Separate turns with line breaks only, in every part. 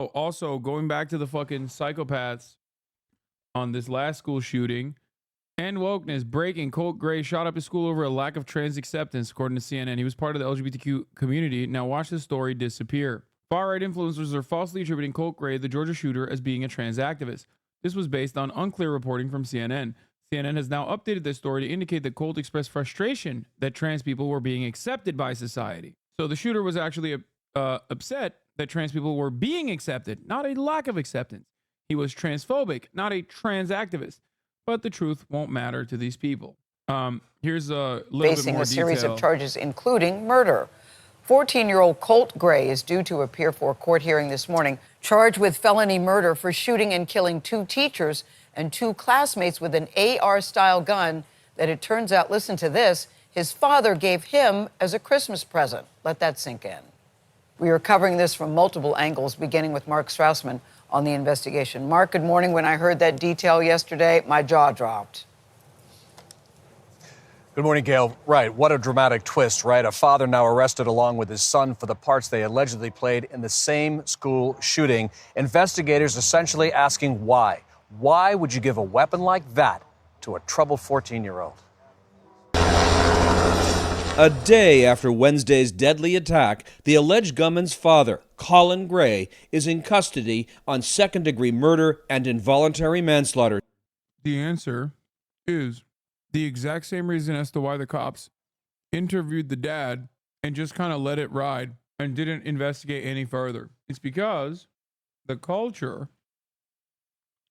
Oh, also, going back to the fucking psychopaths on this last school shooting and wokeness, breaking, Colt Gray shot up his school over a lack of trans acceptance, according to CNN. He was part of the LGBTQ community. Now watch this story disappear. Far-right influencers are falsely attributing Colt Gray, the Georgia shooter, as being a trans activist. This was based on unclear reporting from CNN. CNN has now updated this story to indicate that Colt expressed frustration that trans people were being accepted by society. So the shooter was actually upset that trans people were being accepted, not a lack of acceptance. He was transphobic, not a trans activist. But the truth won't matter to these people. Here's a little bit more detail.
Facing a series of charges, including murder. 14-year-old Colt Gray is due to appear for a court hearing this morning, charged with felony murder for shooting and killing 2 teachers and 2 classmates with an AR-style gun that, it turns out, listen to this, his father gave him as a Christmas present. Let that sink in. We are covering this from multiple angles, beginning with Mark Strausman on the investigation. Mark, good morning. When I heard that detail yesterday, my jaw dropped.
Good morning, Gail. Right, what a dramatic twist, right? A father now arrested along with his son for the parts they allegedly played in the same school shooting. Investigators essentially asking why. Why would you give a weapon like that to a troubled 14-year-old?
A day after Wednesday's deadly attack, the alleged gunman's father, Colin Gray, is in custody on second-degree murder and involuntary manslaughter.
The answer is the exact same reason as to why the cops interviewed the dad and just kind of let it ride and didn't investigate any further. It's because the culture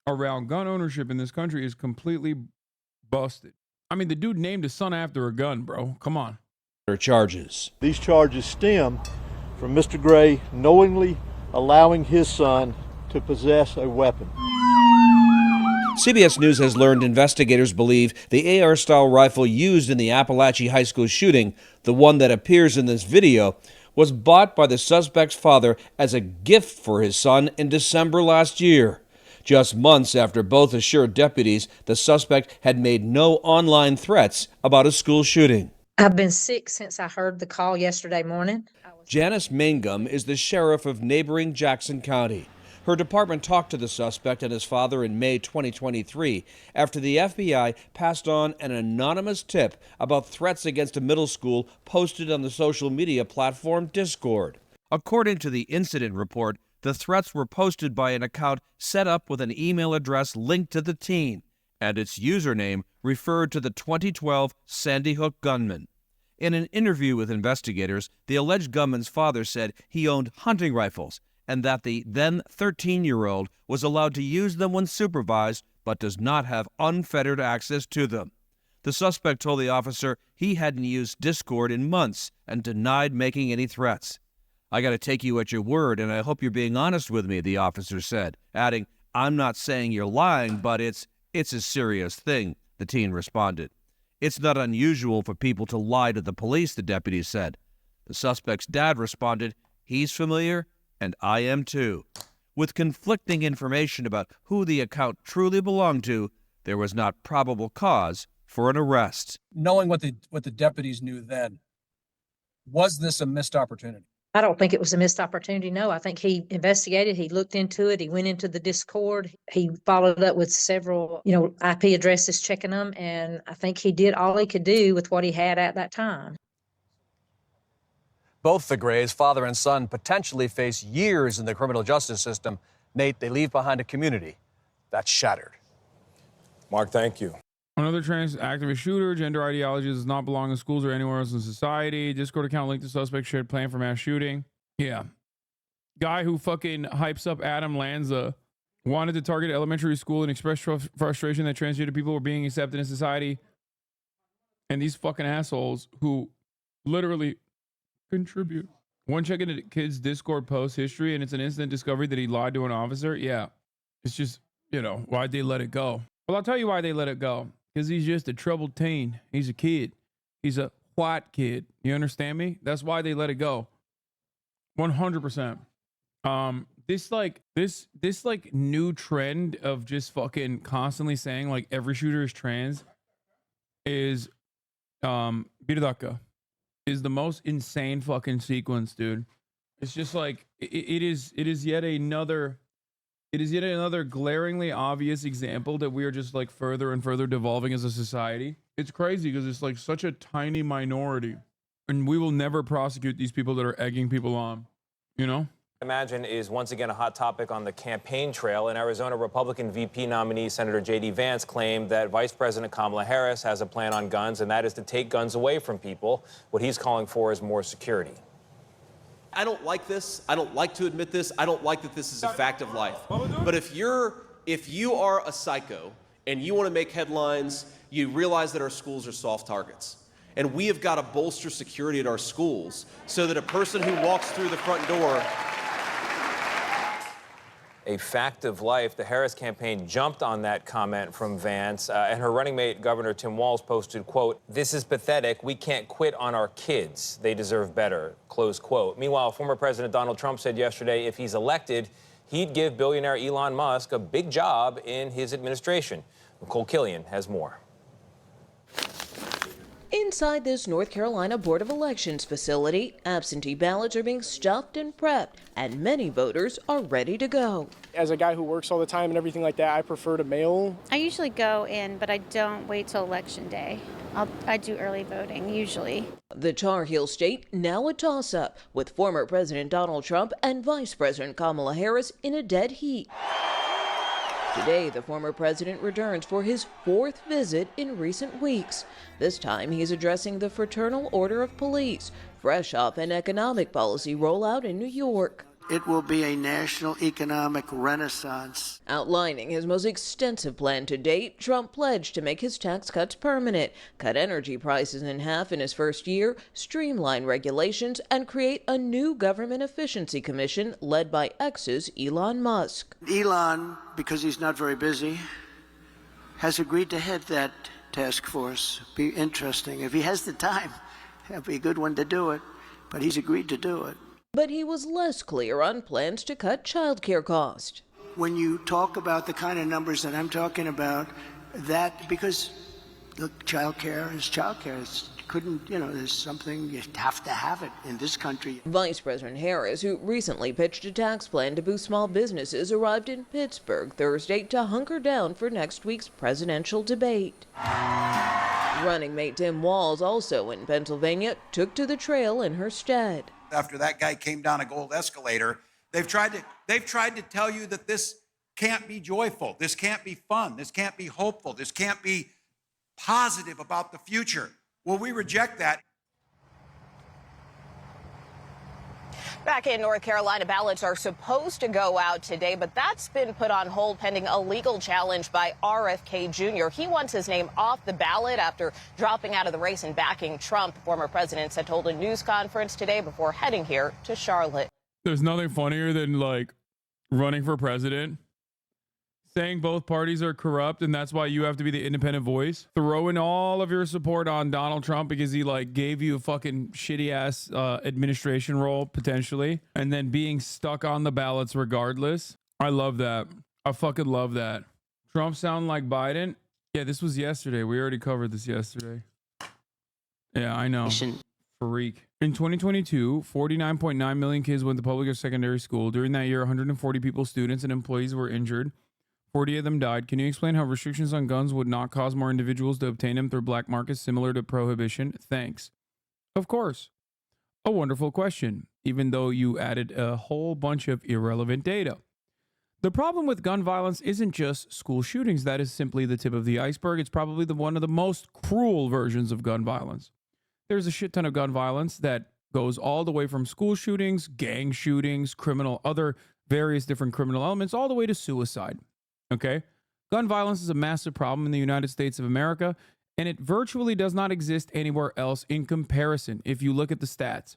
around gun ownership in this country is completely busted. I mean, the dude named his son after a gun, bro. Come on.
Charges.
These charges stem from Mr. Gray knowingly allowing his son to possess a weapon.
CBS News has learned investigators believe the AR-style rifle used in the Apalachee High School shooting, the one that appears in this video, was bought by the suspect's father as a gift for his son in December last year. Just months after both assured deputies the suspect had made no online threats about a school shooting.
I've been sick since I heard the call yesterday morning.
Janice Mangum is the sheriff of neighboring Jackson County. Her department talked to the suspect and his father in May 2023 after the FBI passed on an anonymous tip about threats against a middle school posted on the social media platform Discord. According to the incident report, the threats were posted by an account set up with an email address linked to the teen, and its username referred to the 2012 Sandy Hook gunman. In an interview with investigators, the alleged gunman's father said he owned hunting rifles and that the then 13-year-old was allowed to use them when supervised but does not have unfettered access to them. The suspect told the officer he hadn't used Discord in months and denied making any threats. "I got to take you at your word, and I hope you're being honest with me," the officer said, adding, "I'm not saying you're lying, but it's a serious thing," the teen responded. "It's not unusual for people to lie to the police," the deputy said. The suspect's dad responded, "He's familiar, and I am too." With conflicting information about who the account truly belonged to, there was not probable cause for an arrest.
Knowing what the deputies knew then, was this a missed opportunity?
I don't think it was a missed opportunity. No, I think he investigated. He looked into it. He went into the Discord. He followed up with several, IP addresses, checking them. And I think he did all he could do with what he had at that time.
Both the Grays, father and son, potentially face years in the criminal justice system. Nate, they leave behind a community that's shattered.
Mark, thank you.
Another trans activist shooter, gender ideology does not belong in schools or anywhere else in society. Discord account linked to suspect shared plan for mass shooting. Yeah. Guy who fucking hypes up Adam Lanza wanted to target elementary school and express frustration that transgender people were being accepted in society. And these fucking assholes who literally contribute. One check into the kid's Discord post history and it's an instant discovery that he lied to an officer. Yeah. It's just, why'd they let it go? Well, I'll tell you why they let it go. Because he's just a troubled teen. He's a kid. He's a white kid. You understand me? That's why they let it go. 100%. This new trend of just fucking constantly saying like every shooter is trans is Birdaka is the most insane fucking sequence, dude. It's just like it is yet another glaringly obvious example that we are just like further and further devolving as a society. It's crazy because it's like such a tiny minority, and we will never prosecute these people that are egging people on, you know?
Imagine is once again a hot topic on the campaign trail. In Arizona, Republican VP nominee Senator J.D. Vance claimed that Vice President Kamala Harris has a plan on guns, and that is to take guns away from people. What he's calling for is more security.
I don't like this. I don't like to admit this. I don't like that this is a fact of life. But if you are a psycho and you want to make headlines, you realize that our schools are soft targets. And we have got to bolster security at our schools so that a person who walks through the front door.
A fact of life. The Harris campaign jumped on that comment from Vance, and her running mate, Governor Tim Walz, posted, quote, "This is pathetic. We can't quit on our kids. They deserve better," close quote. Meanwhile, former President Donald Trump said yesterday if he's elected, he'd give billionaire Elon Musk a big job in his administration. Nicole Killian has more.
Inside this North Carolina Board of Elections facility, absentee ballots are being stuffed and prepped, and many voters are ready to go.
As a guy who works all the time and everything like that, I prefer to mail.
I usually go in, but I don't wait till election day. I do early voting, usually.
The Tar Heel state now a toss-up, with former President Donald Trump and Vice President Kamala Harris in a dead heat. Today, the former president returns for his fourth visit in recent weeks. This time, he's addressing the Fraternal Order of Police, fresh off an economic policy rollout in New York.
It will be a national economic renaissance.
Outlining his most extensive plan to date, Trump pledged to make his tax cuts permanent, cut energy prices in half in his first year, streamline regulations, and create a new government efficiency commission led by ex's Elon Musk.
Elon, because he's not very busy, has agreed to head that task force. Be interesting. If he has the time, it'll be a good one to do it, but he's agreed to do it.
But he was less clear on plans to cut childcare costs.
When you talk about the kind of numbers that I'm talking about, that, because look, childcare is childcare. It's couldn't, there's something, you have to have it in this country.
Vice President Harris, who recently pitched a tax plan to boost small businesses, arrived in Pittsburgh Thursday to hunker down for next week's presidential debate. Running mate Tim Walz, also in Pennsylvania, took to the trail in her stead.
After that guy came down a gold escalator, they've tried to tell you that this can't be joyful, this can't be fun, this can't be hopeful, this can't be positive about the future. Well, we reject that.
Back in North Carolina, ballots are supposed to go out today, but that's been put on hold pending a legal challenge by RFK Jr. He wants his name off the ballot after dropping out of the race and backing Trump. Former president said told a news conference today before heading here to Charlotte.
There's nothing funnier than like running for president, saying both parties are corrupt and that's why you have to be the independent voice, throwing all of your support on Donald Trump because he like gave you a fucking shitty ass administration role potentially, and then being stuck on the ballots regardless. I love that. I fucking love that. Trump sound like Biden? Yeah, this was yesterday. We already covered this yesterday. Yeah, I know. Freak. In 2022, 49.9 million kids went to public or secondary school. During that year, 140 people, students and employees were injured. 40 of them died. Can you explain how restrictions on guns would not cause more individuals to obtain them through black markets similar to prohibition? Thanks. Of course. A wonderful question, even though you added a whole bunch of irrelevant data. The problem with gun violence isn't just school shootings. That is simply the tip of the iceberg. It's probably one of the most cruel versions of gun violence. There's a shit ton of gun violence that goes all the way from school shootings, gang shootings, other various different criminal elements, all the way to suicide. Okay? Gun violence is a massive problem in the United States of America, and it virtually does not exist anywhere else in comparison if you look at the stats.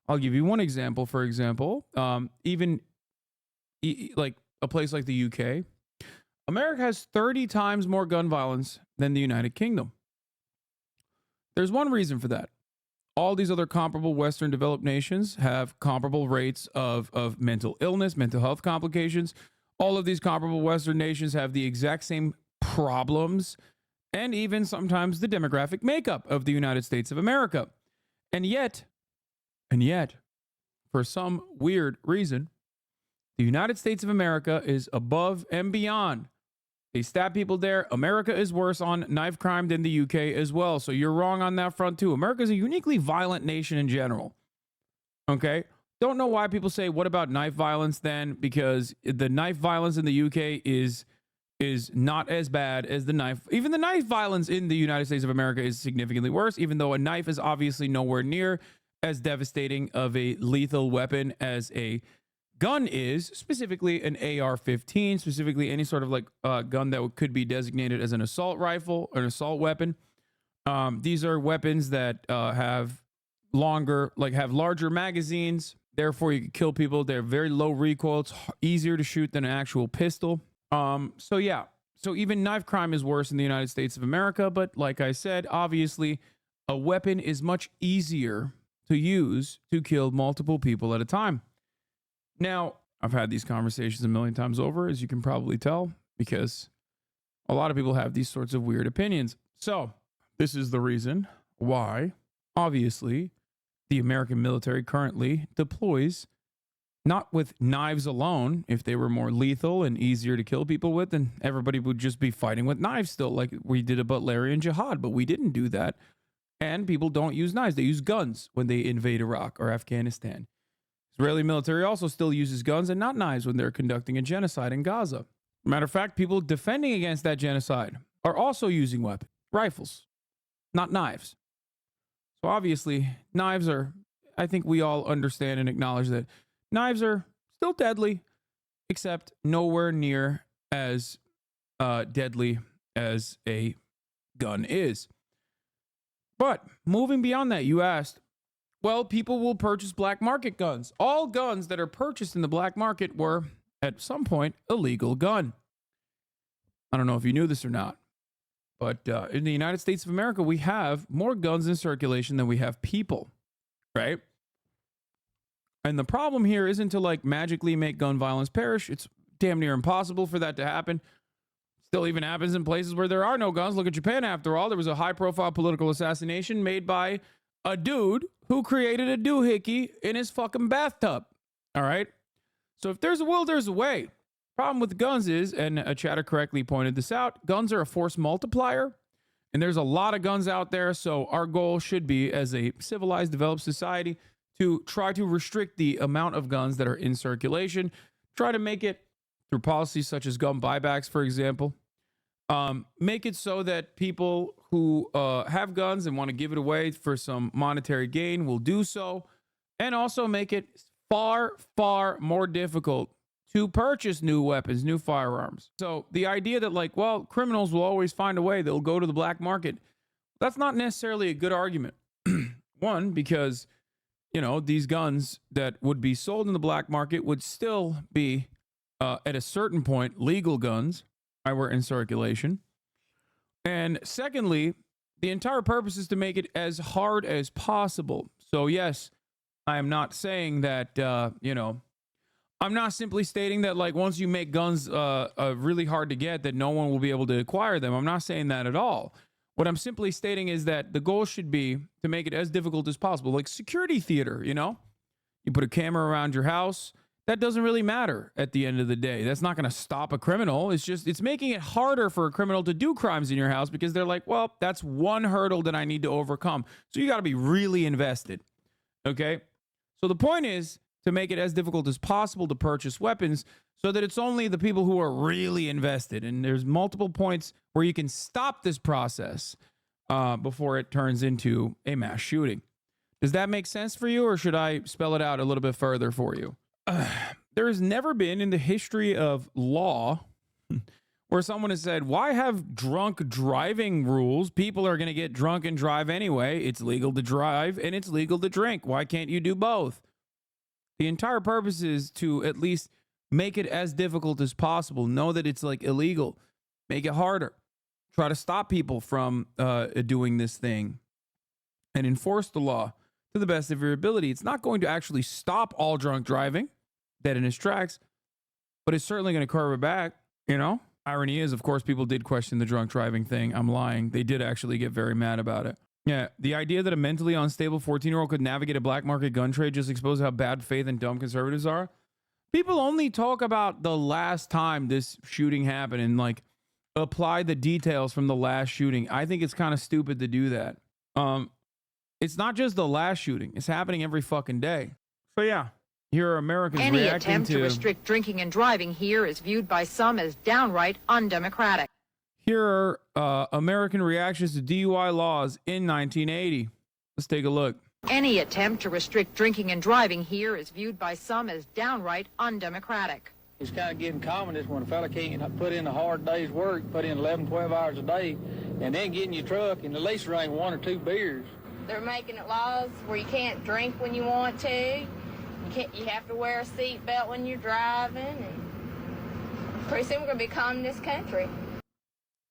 I'll give you one example. For example, like a place like the UK, America has 30 times more gun violence than the United Kingdom. There's one reason for that. All these other comparable Western developed nations have comparable rates of mental illness, mental health complications. All of these comparable Western nations have the exact same problems and even sometimes the demographic makeup of the United States of America. And yet, for for some weird reason, the United States of America is above and beyond. They stab people there. America is worse on knife crime than the UK as well. So you're wrong on that front too. America is a uniquely violent nation in general. Okay? Don't know why people say, what about knife violence then? Because the knife violence in the UK is not as bad as the knife. Even the knife violence in the United States of America is significantly worse, even though a knife is obviously nowhere near as devastating of a lethal weapon as a gun is, specifically an AR-15, specifically any sort of like gun that could be designated as an assault rifle or an assault weapon. These are weapons that have larger magazines. Therefore, you can kill people. They're very low recoil. It's easier to shoot than an actual pistol. So even knife crime is worse in the United States of America. But like I said, obviously, a weapon is much easier to use to kill multiple people at a time. Now, I've had these conversations a million times over, as you can probably tell, because a lot of people have these sorts of weird opinions. So this is the reason why, obviously, the American military currently deploys not with knives alone. If they were more lethal and easier to kill people with, then everybody would just be fighting with knives still, like we did about Butlerian Jihad, but we didn't do that. And people don't use knives. They use guns when they invade Iraq or Afghanistan. Israeli military also still uses guns and not knives when they're conducting a genocide in Gaza. Matter of fact, people defending against that genocide are also using weapons, rifles, not knives. So obviously, knives are, I think we all understand and acknowledge that knives are still deadly, except nowhere near as deadly as a gun is. But moving beyond that, you asked, well, people will purchase black market guns. All guns that are purchased in the black market were, at some point, a legal gun. I don't know if you knew this or not, but in the United States of America, we have more guns in circulation than we have people, right? And the problem here isn't to like magically make gun violence perish. It's damn near impossible for that to happen. Still even happens in places where there are no guns. Look at Japan, after all. There was a high-profile political assassination made by a dude who created a doohickey in his fucking bathtub. All right? So if there's a will, there's a way. Problem with guns is, and a chatter correctly pointed this out, guns are a force multiplier, and there's a lot of guns out there, so our goal should be, as a civilized, developed society, to try to restrict the amount of guns that are in circulation, try to make it, through policies such as gun buybacks, for example, make it so that people who have guns and want to give it away for some monetary gain will do so, and also make it far, far more difficult to purchase new weapons, new firearms. So the idea that like, well, criminals will always find a way, they'll go to the black market, that's not necessarily a good argument. One, because, you know, these guns that would be sold in the black market would still be, at a certain point, legal guns that were in circulation. And secondly, the entire purpose is to make it as hard as possible. So yes, I am not saying that, I'm not simply stating that like once you make guns really hard to get, that no one will be able to acquire them. I'm not saying that at all. What I'm simply stating is that the goal should be to make it as difficult as possible. Like security theater, you know? You put a camera around your house. That doesn't really matter at the end of the day. That's not going to stop a criminal. It's making it harder for a criminal to do crimes in your house because they're like, well, that's one hurdle that I need to overcome. So you got to be really invested. Okay? So the point is to make it as difficult as possible to purchase weapons so that it's only the people who are really invested. And there's multiple points where you can stop this process before it turns into a mass shooting. Does that make sense for you, or should I spell it out a little bit further for you? There has never been in the history of law where someone has said, why have drunk driving rules? People are going to get drunk and drive anyway. It's legal to drive and it's legal to drink. Why can't you do both? The entire purpose is to at least make it as difficult as possible. Know that it's like illegal. Make it harder. Try to stop people from doing this thing and enforce the law to the best of your ability. It's not going to actually stop all drunk driving dead in its tracks, but it's certainly going to curb it back, you know? Irony is, of course, people did question the drunk driving thing. I'm lying. They did actually get very mad about it. Yeah, the idea that a mentally unstable 14-year-old could navigate a black market gun trade just exposes how bad faith and dumb conservatives are. People only talk about the last time this shooting happened and like apply the details from the last shooting. I think it's kind of stupid to do that. It's not just the last shooting. It's happening every fucking day. So yeah, here are Americans
Any
reacting
attempt to restrict drinking and driving here is viewed by some as downright undemocratic.
Here are American reactions to DUI laws in 1980. Let's take a look.
Any attempt to restrict drinking and driving here is viewed by some as downright undemocratic.
It's kind of getting common this when a fella can't put in a hard day's work, put in 11, 12 hours a day, and then get in your truck and at least drink 1 or 2 beers.
They're making it laws where you can't drink when you want to. You have to wear a seatbelt when you're driving. And pretty soon we're going to be communist country.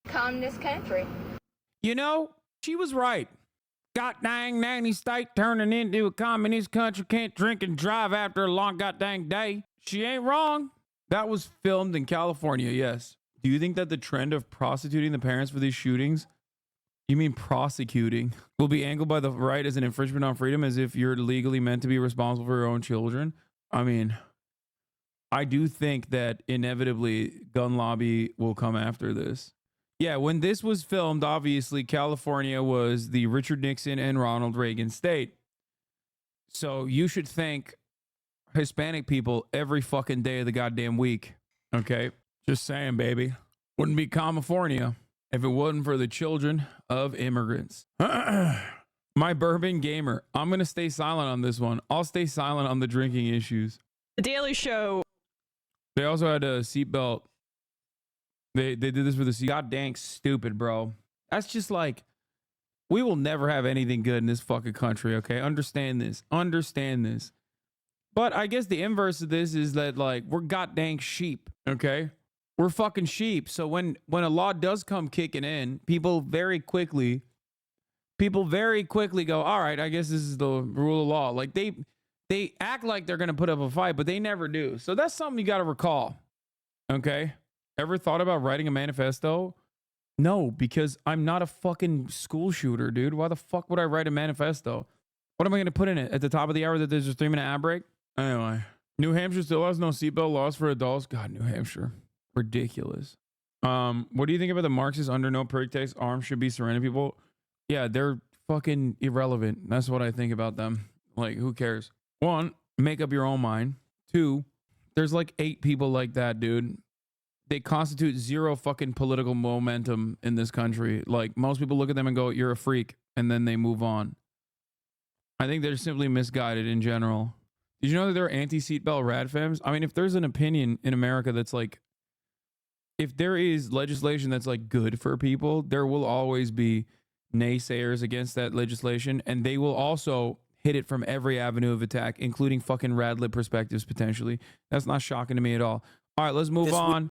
Communist country.
You know, she was right. God dang nanny state turning into a communist country, can't drink and drive after a long god dang day. She ain't wrong. That was filmed in California, yes. Do you think that the trend of prostituting the parents for these shootings, you mean prosecuting, will be angled by the right as an infringement on freedom as if you're legally meant to be responsible for your own children? I mean, I do think that inevitably gun lobby will come after this. Yeah, when this was filmed, obviously California was the Richard Nixon and Ronald Reagan state. So you should thank Hispanic people every fucking day of the goddamn week. Okay? Just saying, baby. Wouldn't be California if it wasn't for the children of immigrants. My bourbon gamer. I'm going to stay silent on this one. I'll stay silent on the drinking issues.
The Daily Show.
They also had a seatbelt. They did this for the seat. God dang stupid, bro. That's just like, we will never have anything good in this fucking country, okay? Understand this. Understand this. But I guess the inverse of this is that, like, we're god dang sheep, okay? We're fucking sheep. So when a law does come kicking in, people very quickly go, all right, I guess this is the rule of law. Like, they act like they're going to put up a fight, but they never do. So that's something you got to recall, okay? Ever thought about writing a manifesto? No, because I'm not a fucking school shooter, dude. Why the fuck would I write a manifesto? What am I going to put in it? At the top of the hour that there's a 3-minute ad break? Anyway, New Hampshire still has no seatbelt laws for adults. God, New Hampshire. Ridiculous. What do you think about the Marxist under no pretext arms should be surrendering people? Yeah, they're fucking irrelevant. That's what I think about them. Like, who cares? 1, make up your own mind. 2, there's like 8 people like that, dude. They constitute 0 fucking political momentum in this country. Like, most people look at them and go, you're a freak, and then they move on. I think they're simply misguided in general. Did you know that there are anti-seatbelt radfems? I mean, if there's an opinion in America that's like, if there is legislation that's like good for people, there will always be naysayers against that legislation, and they will also hit it from every avenue of attack, including fucking rad lib perspectives potentially. That's not shocking to me at all. All right, let's move on.